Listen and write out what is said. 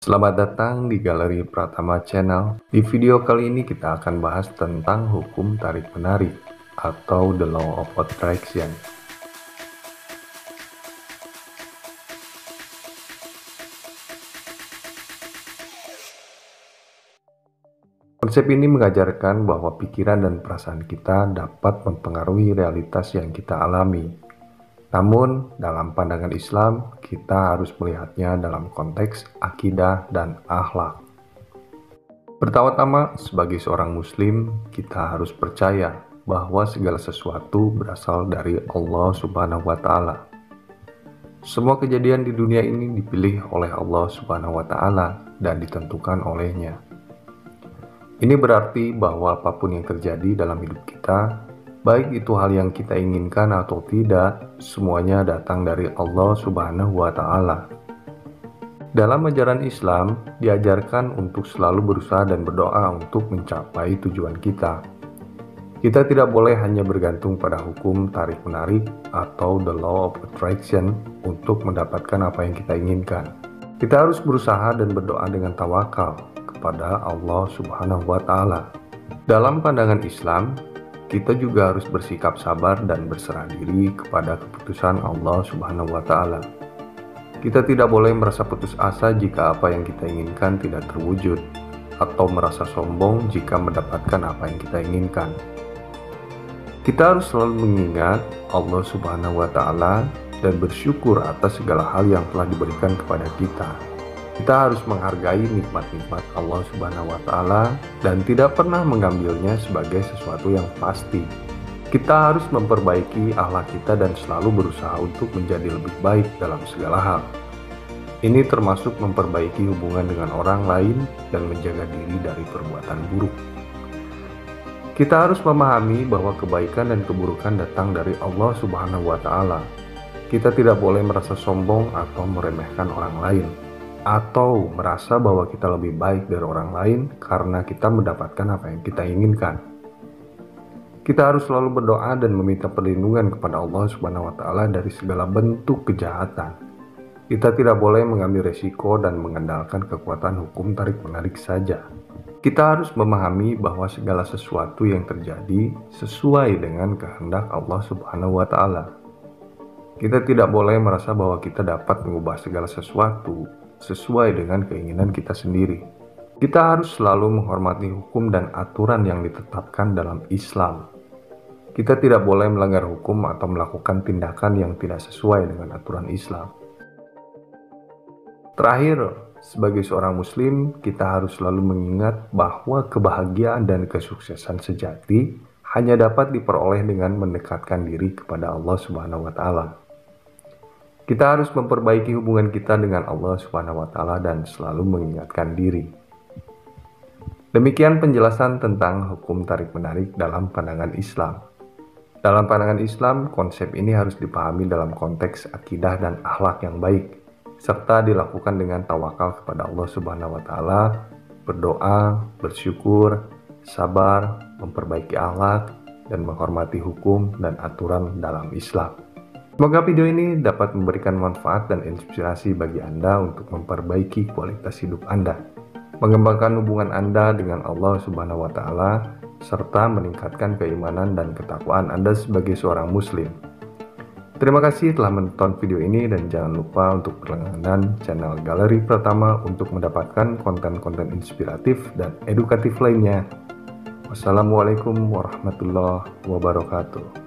Selamat datang di Galeri Pratama Channel. Di video kali ini kita akan bahas tentang hukum tarik-menarik atau the law of attraction. Konsep ini mengajarkan bahwa pikiran dan perasaan kita dapat mempengaruhi realitas yang kita alami. Namun, dalam pandangan Islam, kita harus melihatnya dalam konteks akidah dan akhlak. Pertama-tama, sebagai seorang Muslim, kita harus percaya bahwa segala sesuatu berasal dari Allah Subhanahu wa Ta'ala. Semua kejadian di dunia ini dipilih oleh Allah Subhanahu wa Ta'ala dan ditentukan olehnya. Ini berarti bahwa apapun yang terjadi dalam hidup kita, baik itu hal yang kita inginkan atau tidak, semuanya datang dari Allah Subhanahu wa Ta'ala. Dalam ajaran Islam, diajarkan untuk selalu berusaha dan berdoa untuk mencapai tujuan kita. Kita tidak boleh hanya bergantung pada hukum tarik-menarik atau the law of attraction untuk mendapatkan apa yang kita inginkan. Kita harus berusaha dan berdoa dengan tawakal kepada Allah Subhanahu wa Ta'ala. Dalam pandangan Islam, kita juga harus bersikap sabar dan berserah diri kepada keputusan Allah Subhanahu wa Ta'ala. Kita tidak boleh merasa putus asa jika apa yang kita inginkan tidak terwujud, atau merasa sombong jika mendapatkan apa yang kita inginkan. Kita harus selalu mengingat Allah Subhanahu wa Ta'ala dan bersyukur atas segala hal yang telah diberikan kepada kita. Kita harus menghargai nikmat-nikmat Allah Subhanahu wa Ta'ala dan tidak pernah mengambilnya sebagai sesuatu yang pasti. Kita harus memperbaiki akhlak kita dan selalu berusaha untuk menjadi lebih baik dalam segala hal. Ini termasuk memperbaiki hubungan dengan orang lain dan menjaga diri dari perbuatan buruk. Kita harus memahami bahwa kebaikan dan keburukan datang dari Allah Subhanahu wa Ta'ala. Kita tidak boleh merasa sombong atau meremehkan orang lain, atau merasa bahwa kita lebih baik dari orang lain karena kita mendapatkan apa yang kita inginkan. Kita harus selalu berdoa dan meminta perlindungan kepada Allah Subhanahu wa Ta'ala dari segala bentuk kejahatan. Kita tidak boleh mengambil resiko dan mengandalkan kekuatan hukum tarik-menarik saja. Kita harus memahami bahwa segala sesuatu yang terjadi sesuai dengan kehendak Allah Subhanahu wa Ta'ala. Kita tidak boleh merasa bahwa kita dapat mengubah segala sesuatu sesuai dengan keinginan kita sendiri. Kita harus selalu menghormati hukum dan aturan yang ditetapkan dalam Islam. Kita tidak boleh melanggar hukum atau melakukan tindakan yang tidak sesuai dengan aturan Islam. Terakhir, sebagai seorang Muslim, kita harus selalu mengingat bahwa kebahagiaan dan kesuksesan sejati hanya dapat diperoleh dengan mendekatkan diri kepada Allah Subhanahu wa Ta'ala. Kita harus memperbaiki hubungan kita dengan Allah Subhanahu wa Ta'ala dan selalu mengingatkan diri. Demikian penjelasan tentang hukum tarik-menarik dalam pandangan Islam. Dalam pandangan Islam, konsep ini harus dipahami dalam konteks akidah dan akhlak yang baik, serta dilakukan dengan tawakal kepada Allah Subhanahu wa Ta'ala, berdoa, bersyukur, sabar, memperbaiki akhlak, dan menghormati hukum dan aturan dalam Islam. Semoga video ini dapat memberikan manfaat dan inspirasi bagi Anda untuk memperbaiki kualitas hidup Anda, mengembangkan hubungan Anda dengan Allah Subhanahu wa Ta'ala, serta meningkatkan keimanan dan ketakwaan Anda sebagai seorang Muslim. Terima kasih telah menonton video ini dan jangan lupa untuk berlangganan channel Galeri Pratama untuk mendapatkan konten-konten inspiratif dan edukatif lainnya. Wassalamualaikum warahmatullahi wabarakatuh.